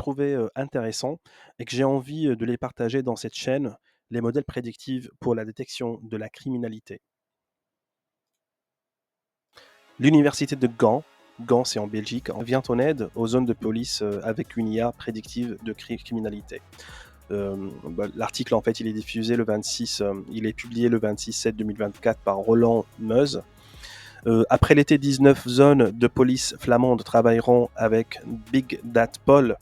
trouvé intéressants et que j'ai envie de les partager dans cette chaîne, les modèles prédictifs pour la détection de la criminalité. L'université de Gand, Gand c'est en Belgique, vient en aide aux zones de police avec une IA prédictive de criminalité. L'article en fait il est diffusé le 26, il est publié le 26/7/2024 par Roland Meuse. Après l'été, 19 zones de police flamandes travailleront avec Big Data Pol,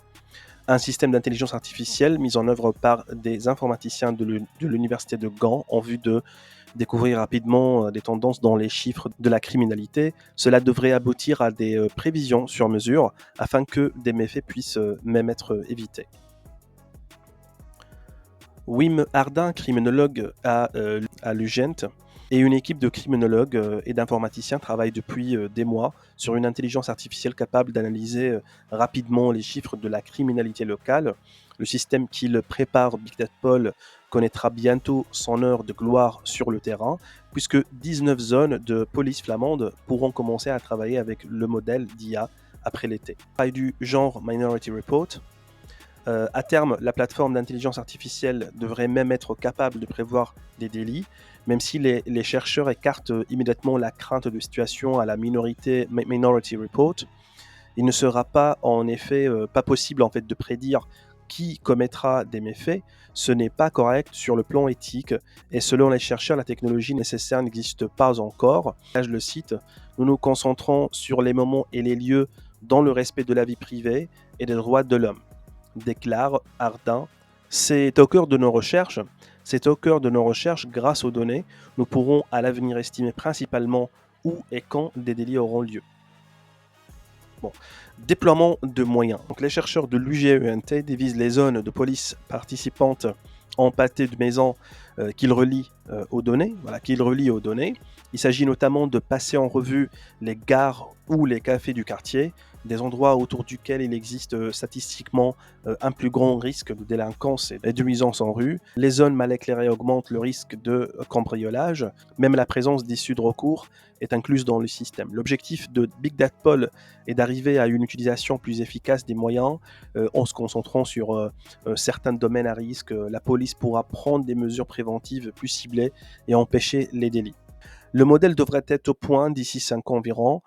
un système d'intelligence artificielle mis en œuvre par des informaticiens de l'université de Gand en vue de découvrir rapidement des tendances dans les chiffres de la criminalité. Cela devrait aboutir à des prévisions sur mesure afin que des méfaits puissent même être évités. Wim Hardin, criminologue à l'UGent, et une équipe de criminologues et d'informaticiens travaillent depuis des mois sur une intelligence artificielle capable d'analyser rapidement les chiffres de la criminalité locale. Le système qu'il prépare, Big Data Pol, connaîtra bientôt son heure de gloire sur le terrain, puisque 19 zones de police flamande pourront commencer à travailler avec le modèle d'IA après l'été. Travail du genre Minority Report. À terme, la plateforme d'intelligence artificielle devrait même être capable de prévoir des délits, même si les chercheurs écartent immédiatement la crainte de situation à la Minority Report. Il ne sera pas en effet pas possible en fait de prédire qui commettra des méfaits. Ce n'est pas correct sur le plan éthique et selon les chercheurs, la technologie nécessaire n'existe pas encore. Là, je le cite, nous nous concentrons sur les moments et les lieux dans le respect de la vie privée et des droits de l'homme, déclare Hardin. C'est au cœur de nos recherches. C'est au cœur de nos recherches, grâce aux données, nous pourrons à l'avenir estimer principalement où et quand des délits auront lieu. Bon. Déploiement de moyens. Donc, les chercheurs de l'UGENT divisent les zones de police participantes en pâtés de maison qu'ils relient aux données. Il s'agit notamment de passer en revue les gares ou les cafés du quartier, des endroits autour duquel il existe statistiquement un plus grand risque de délinquance et de nuisance en rue. Les zones mal éclairées augmentent le risque de cambriolage. Même la présence d'issues de recours est incluse dans le système. L'objectif de Big Data Pol est d'arriver à une utilisation plus efficace des moyens en se concentrant sur certains domaines à risque. La police pourra prendre des mesures préventives plus ciblées et empêcher les délits. Le modèle devrait être au point d'ici 5 ans environ.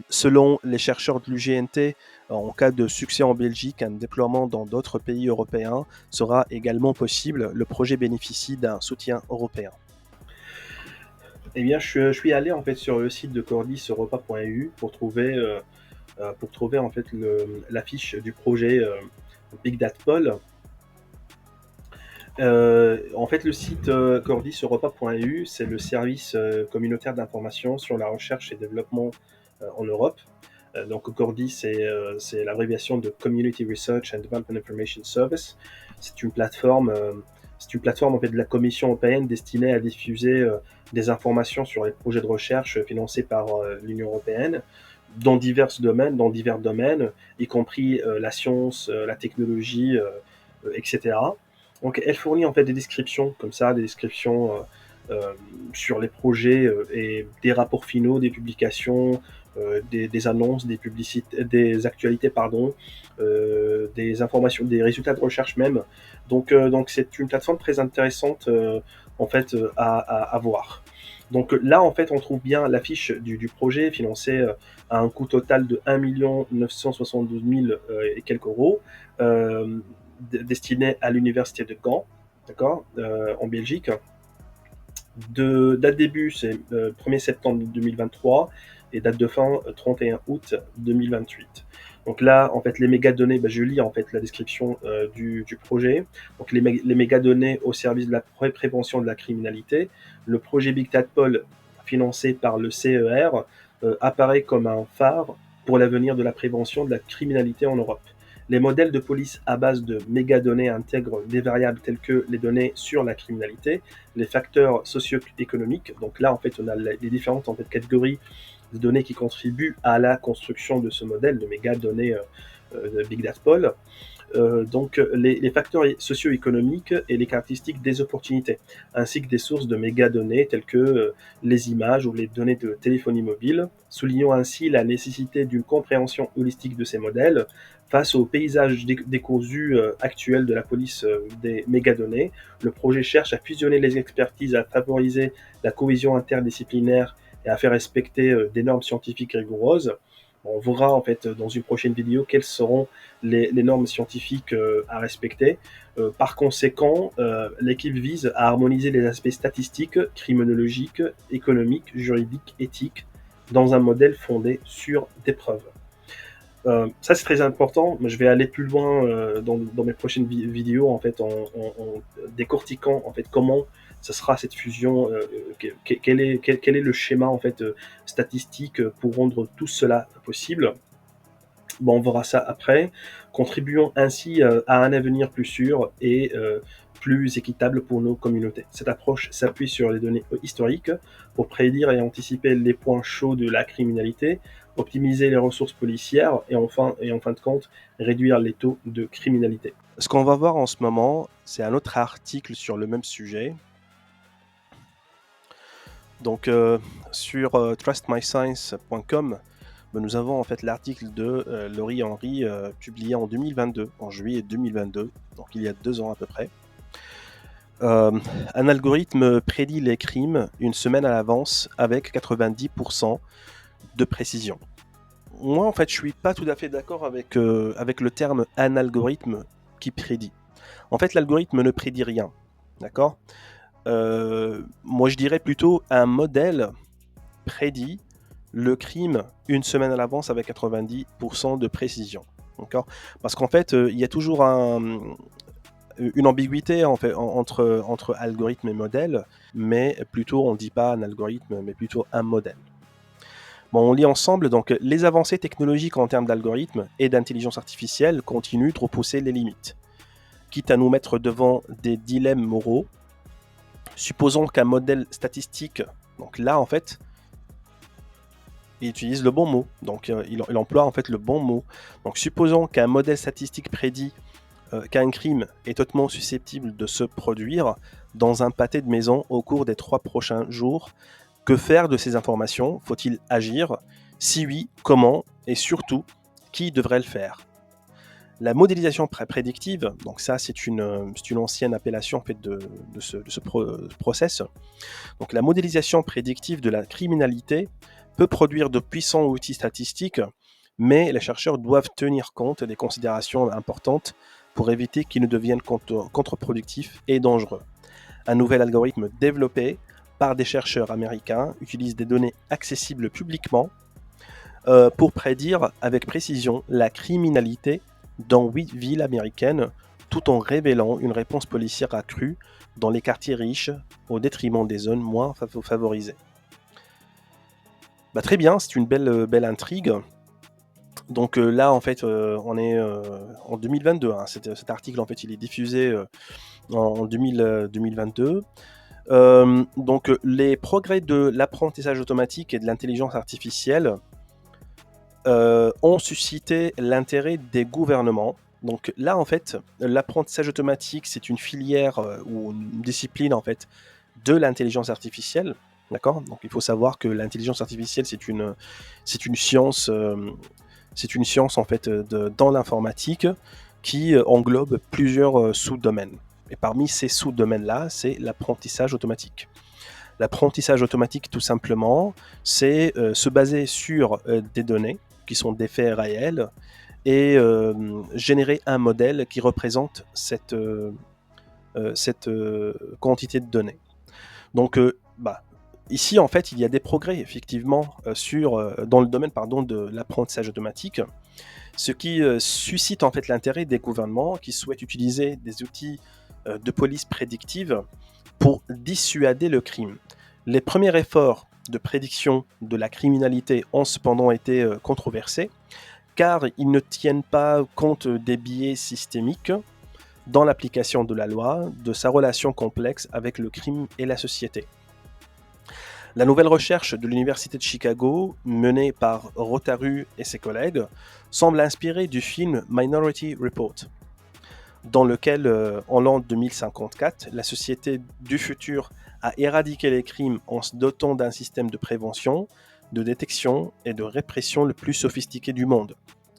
Selon les chercheurs de l'UGNT, en cas de succès en Belgique, un déploiement dans d'autres pays européens sera également possible. Le projet bénéficie d'un soutien européen. Eh bien, je suis allé en fait sur le site de cordiseuropa.eu pour trouver en fait l'affiche du projet Big Data Pol. En fait, le site cordiseuropa.eu, c'est le service communautaire d'information sur la recherche et développement en Europe. Donc Cordi, c'est l'abréviation de Community Research and Development Information Service. C'est une plateforme en fait de la Commission européenne destinée à diffuser des informations sur les projets de recherche financés par l'Union européenne dans divers domaines, y compris la science, la technologie, etc. Donc elle fournit en fait des descriptions comme ça, des descriptions sur les projets et des rapports finaux, des publications, des annonces, des publicités, des actualités, des informations, des résultats de recherche même. Donc c'est une plateforme très intéressante en fait à voir. Donc là en fait on trouve bien l'affiche du projet financé à un coût total de 1 972 000 et quelques euros, destiné à l'université de Gand, d'accord, en Belgique. Date début, c'est 1er septembre 2023 et date de fin 31 août 2028. Donc là, en fait, les mégadonnées, je lis en fait la description du projet. Donc les mégadonnées au service de la prévention de la criminalité. Le projet Big Data Pol, financé par le CER, apparaît comme un phare pour l'avenir de la prévention de la criminalité en Europe. Les modèles de police à base de mégadonnées intègrent des variables telles que les données sur la criminalité, les facteurs socio-économiques. Donc là, en fait, on a les différentes catégories de données qui contribuent à la construction de ce modèle de mégadonnées Big Data Poll. Donc les facteurs socio-économiques et les caractéristiques des opportunités, ainsi que des sources de mégadonnées telles que les images ou les données de téléphonie mobile, soulignant ainsi la nécessité d'une compréhension holistique de ces modèles face au paysage décousu actuel de la police des mégadonnées. Le projet cherche à fusionner les expertises, à favoriser la cohésion interdisciplinaire et à faire respecter des normes scientifiques rigoureuses. On verra en fait dans une prochaine vidéo quelles seront les normes scientifiques à respecter. Par conséquent, l'équipe vise à harmoniser les aspects statistiques, criminologiques, économiques, juridiques, éthiques dans un modèle fondé sur des preuves. Ça c'est très important, mais je vais aller plus loin dans mes prochaines vidéos en fait en décortiquant en fait comment ce sera cette fusion, quel est le schéma en fait statistique pour rendre tout cela possible. Bon, on verra ça après, contribuant ainsi à un avenir plus sûr et plus équitable pour nos communautés. Cette approche s'appuie sur les données historiques pour prédire et anticiper les points chauds de la criminalité, optimiser les ressources policières et en fin de compte, réduire les taux de criminalité. Ce qu'on va voir en ce moment, c'est un autre article sur le même sujet. Donc sur trustmyscience.com, nous avons en fait l'article de Laurie Henry publié en 2022, en juillet 2022, donc il y a 2 ans à peu près. Un algorithme prédit les crimes une semaine à l'avance avec 90% de précision. Moi en fait je suis pas tout à fait d'accord avec le terme un algorithme qui prédit. En fait l'algorithme ne prédit rien, d'accord ? Moi je dirais plutôt un modèle prédit le crime une semaine à l'avance avec 90% de précision. D'accord ? Parce qu'en fait, il y a toujours une ambiguïté en fait, entre algorithme et modèle, mais plutôt on ne dit pas un algorithme, mais plutôt un modèle. Bon, on lit ensemble, donc les avancées technologiques en termes d'algorithmes et d'intelligence artificielle continuent de repousser les limites, quitte à nous mettre devant des dilemmes moraux. Supposons qu'un modèle statistique, donc là en fait, il utilise le bon mot, donc il emploie en fait le bon mot. Donc supposons qu'un modèle statistique prédit qu'un crime est hautement susceptible de se produire dans un pâté de maison au cours des 3 prochains jours. Que faire de ces informations ? Faut-il agir ? Si oui, comment ? Et surtout, qui devrait le faire ? La modélisation prédictive, donc ça c'est une ancienne appellation en fait, de ce process. Donc la modélisation prédictive de la criminalité peut produire de puissants outils statistiques, mais les chercheurs doivent tenir compte des considérations importantes pour éviter qu'ils ne deviennent contre-productifs et dangereux. Un nouvel algorithme développé par des chercheurs américains utilise des données accessibles publiquement pour prédire avec précision la criminalité dans 8 villes américaines, tout en révélant une réponse policière accrue dans les quartiers riches au détriment des zones moins favorisées. Très bien, c'est une belle intrigue. Donc là en fait on est en 2022, hein. Cet article en fait il est diffusé en 2022. Donc les progrès de l'apprentissage automatique et de l'intelligence artificielle ont suscité l'intérêt des gouvernements. Donc là en fait l'apprentissage automatique c'est une filière ou une discipline en fait de l'intelligence artificielle. D'accord ? Donc il faut savoir que l'intelligence artificielle c'est une science en fait dans l'informatique qui englobe plusieurs sous-domaines. Et parmi ces sous-domaines-là, c'est l'apprentissage automatique. L'apprentissage automatique, tout simplement, c'est se baser sur des données qui sont des faits réels et générer un modèle qui représente cette quantité de données. Donc, ici, en fait, il y a des progrès, effectivement, dans le domaine de l'apprentissage automatique, ce qui suscite en fait l'intérêt des gouvernements qui souhaitent utiliser des outils de police prédictive pour dissuader le crime. Les premiers efforts de prédiction de la criminalité ont cependant été controversés, car ils ne tiennent pas compte des biais systémiques dans l'application de la loi, de sa relation complexe avec le crime et la société. La nouvelle recherche de l'Université de Chicago, menée par Rotaru et ses collègues, semble inspirée du film Minority Report, dans lequel, en l'an 2054, la société du futur a éradiqué les crimes en se dotant d'un système de prévention, de détection et de répression le plus sophistiqué du monde.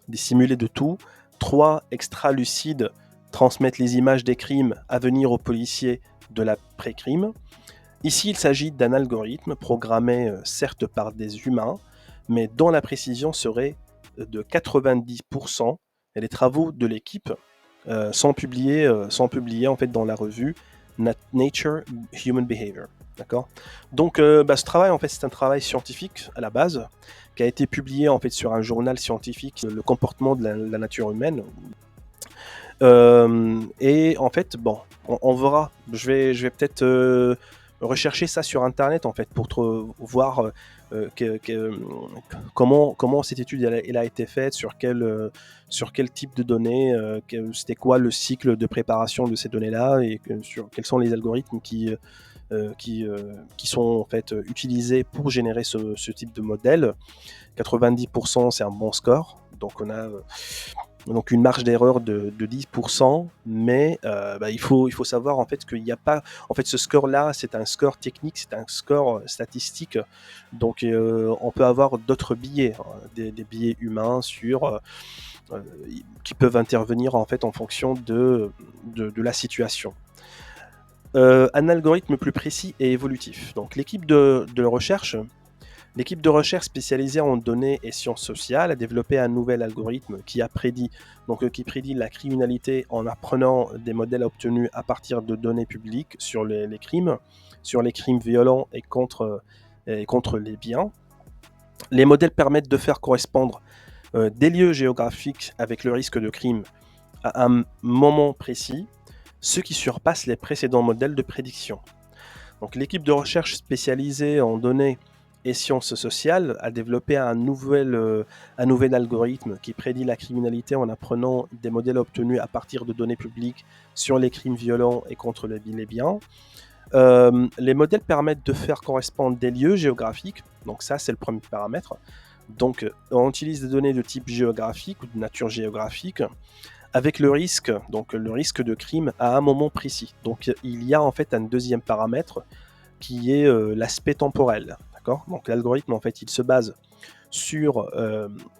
Dissimulés de tout, 3 extra-lucides transmettent les images des crimes à venir aux policiers de l'après-crime. Ici, il s'agit d'un algorithme programmé certes par des humains, mais dont la précision serait de 90%, et les travaux de l'équipe sont publiés en fait dans la revue Nature Human Behavior. D'accord. Donc, ce travail, en fait, c'est un travail scientifique à la base, qui a été publié en fait sur un journal scientifique, le comportement de la nature humaine. Et en fait, bon, on verra. Je vais peut-être rechercher ça sur internet en fait pour voir comment cette étude elle a été faite, sur quel type de données, c'était quoi le cycle de préparation de ces données-là, et sur quels sont les algorithmes qui sont en fait utilisés pour générer ce type de modèle. 90%, c'est un bon score, donc on a donc une marge d'erreur de 10%, mais il faut savoir en fait qu'il n'y a pas, en fait ce score-là, c'est un score technique, c'est un score statistique, donc on peut avoir d'autres biais, hein, des biais humains qui peuvent intervenir en fait en fonction de la situation. Un algorithme plus précis et évolutif. Donc l'équipe de recherche spécialisée en données et sciences sociales a développé un nouvel algorithme qui prédit la criminalité en apprenant des modèles obtenus à partir de données publiques sur les crimes violents et contre les biens. Les modèles permettent de faire correspondre des lieux géographiques avec le risque de crime à un moment précis, ce qui surpasse les précédents modèles de prédiction. Donc, l'équipe de recherche spécialisée en données et sciences sociales a développé un nouvel algorithme qui prédit la criminalité en apprenant des modèles obtenus à partir de données publiques sur les crimes violents et contre les biens. Les modèles permettent de faire correspondre des lieux géographiques, donc ça c'est le premier paramètre. Donc on utilise des données de type géographique ou de nature géographique avec le risque de crime à un moment précis. Donc il y a en fait un deuxième paramètre qui est l'aspect temporel. D'accord. Donc l'algorithme en fait il se base sur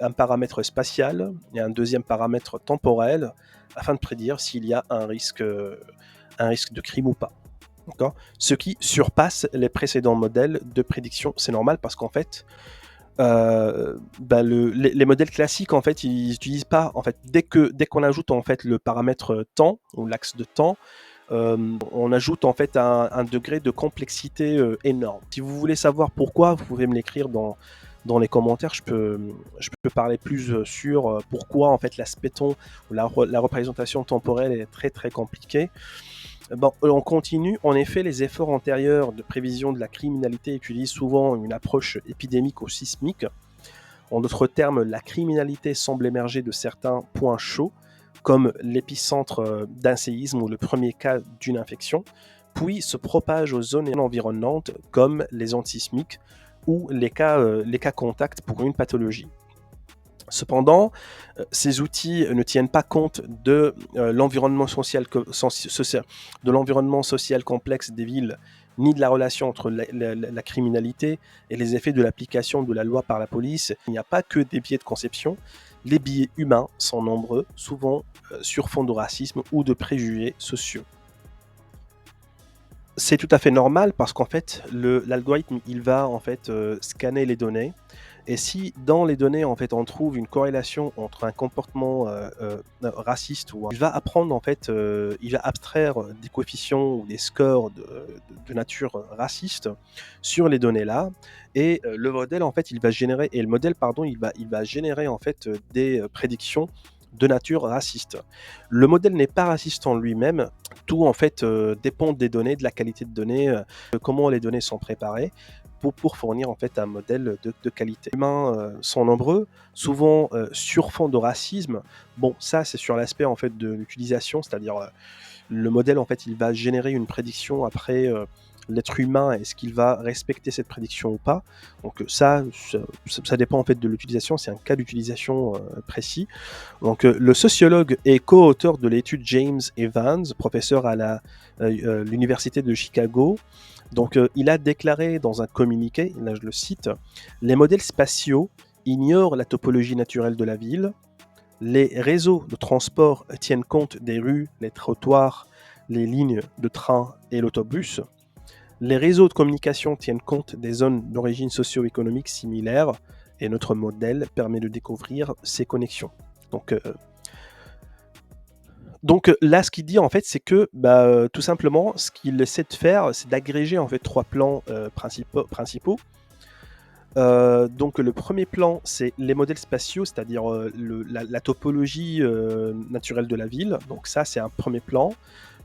un paramètre spatial et un deuxième paramètre temporel afin de prédire s'il y a un risque de crime ou pas. D'accord. Ce qui surpasse les précédents modèles de prédiction. C'est normal parce qu'en fait les modèles classiques en fait ils n'utilisent pas, en fait dès qu'on ajoute en fait le paramètre temps ou l'axe de temps, on ajoute en fait un degré de complexité énorme. Si vous voulez savoir pourquoi, vous pouvez me l'écrire dans les commentaires. Je peux parler plus sur pourquoi en fait l'aspect temps ou la représentation temporelle est très très compliquée. Bon, on continue. En effet, les efforts antérieurs de prévision de la criminalité utilisent souvent une approche épidémique ou sismique. En d'autres termes, la criminalité semble émerger de certains points chauds, comme l'épicentre d'un séisme ou le premier cas d'une infection, puis se propage aux zones environnantes, comme les zones sismiques ou les cas contacts pour une pathologie. Cependant, ces outils ne tiennent pas compte de l'environnement social complexe des villes, ni de la relation entre la criminalité et les effets de l'application de la loi par la police. Il n'y a pas que des biais de conception. Les biais humains sont nombreux, souvent sur fond de racisme ou de préjugés sociaux. C'est tout à fait normal parce qu'en fait, l'algorithme, il va en fait scanner les données. Et si dans les données, en fait, on trouve une corrélation entre un comportement raciste, il va apprendre, en fait, il va abstraire des coefficients ou des scores de nature raciste sur les données-là. Et le modèle, en fait, il va générer en fait des prédictions de nature raciste. Le modèle n'est pas raciste en lui-même. Tout, en fait, dépend des données, de la qualité de données, de comment les données sont préparées, pour fournir en fait un modèle de qualité. Les humains sont nombreux, souvent sur fond de racisme. Bon, ça c'est sur l'aspect en fait de l'utilisation, c'est-à-dire le modèle en fait il va générer une prédiction après l'être humain, est-ce qu'il va respecter cette prédiction ou pas? Donc ça dépend en fait de l'utilisation, c'est un cas d'utilisation précis. Donc le sociologue et co-auteur de l'étude James Evans, professeur à l'université de Chicago, donc il a déclaré dans un communiqué, là je le cite, les modèles spatiaux ignorent la topologie naturelle de la ville. Les réseaux de transport tiennent compte des rues, les trottoirs, les lignes de train et l'autobus. Les réseaux de communication tiennent compte des zones d'origine socio-économique similaires et notre modèle permet de découvrir ces connexions. Donc là, ce qu'il dit en fait, c'est que tout simplement, ce qu'il essaie de faire, c'est d'agréger en fait 3 plans principaux. Donc le premier plan, c'est les modèles spatiaux, c'est-à-dire la topologie naturelle de la ville. Donc ça, c'est un premier plan.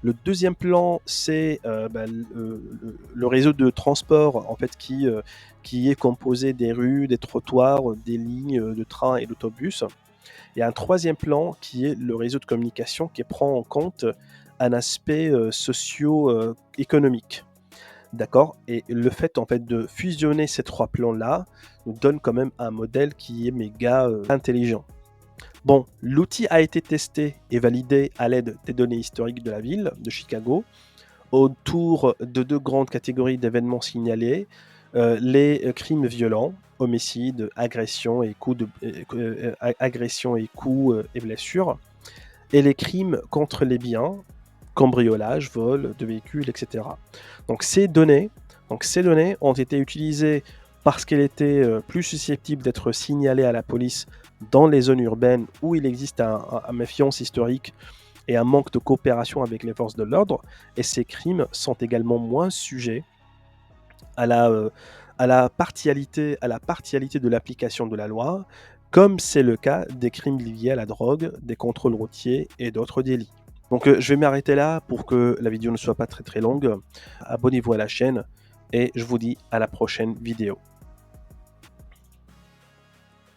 Le deuxième plan, c'est le réseau de transport en fait, qui est composé des rues, des trottoirs, des lignes de train et d'autobus. Et un troisième plan qui est le réseau de communication qui prend en compte un aspect socio-économique. D'accord? Et le fait en fait de fusionner ces 3 plans-là nous donne quand même un modèle qui est méga intelligent. Bon, l'outil a été testé et validé à l'aide des données historiques de la ville de Chicago autour de 2 grandes catégories d'événements signalés, les crimes violents, homicides, agressions et coups et blessures, et les crimes contre les biens, cambriolage, vol de véhicules, etc. Donc ces données ont été utilisées parce qu'elles étaient plus susceptibles d'être signalées à la police dans les zones urbaines où il existe un méfiance historique et un manque de coopération avec les forces de l'ordre, et ces crimes sont également moins sujets à la partialité de l'application de la loi, comme c'est le cas des crimes liés à la drogue, des contrôles routiers et d'autres délits. Donc je vais m'arrêter là pour que la vidéo ne soit pas très très longue. Abonnez-vous à la chaîne et je vous dis à la prochaine vidéo.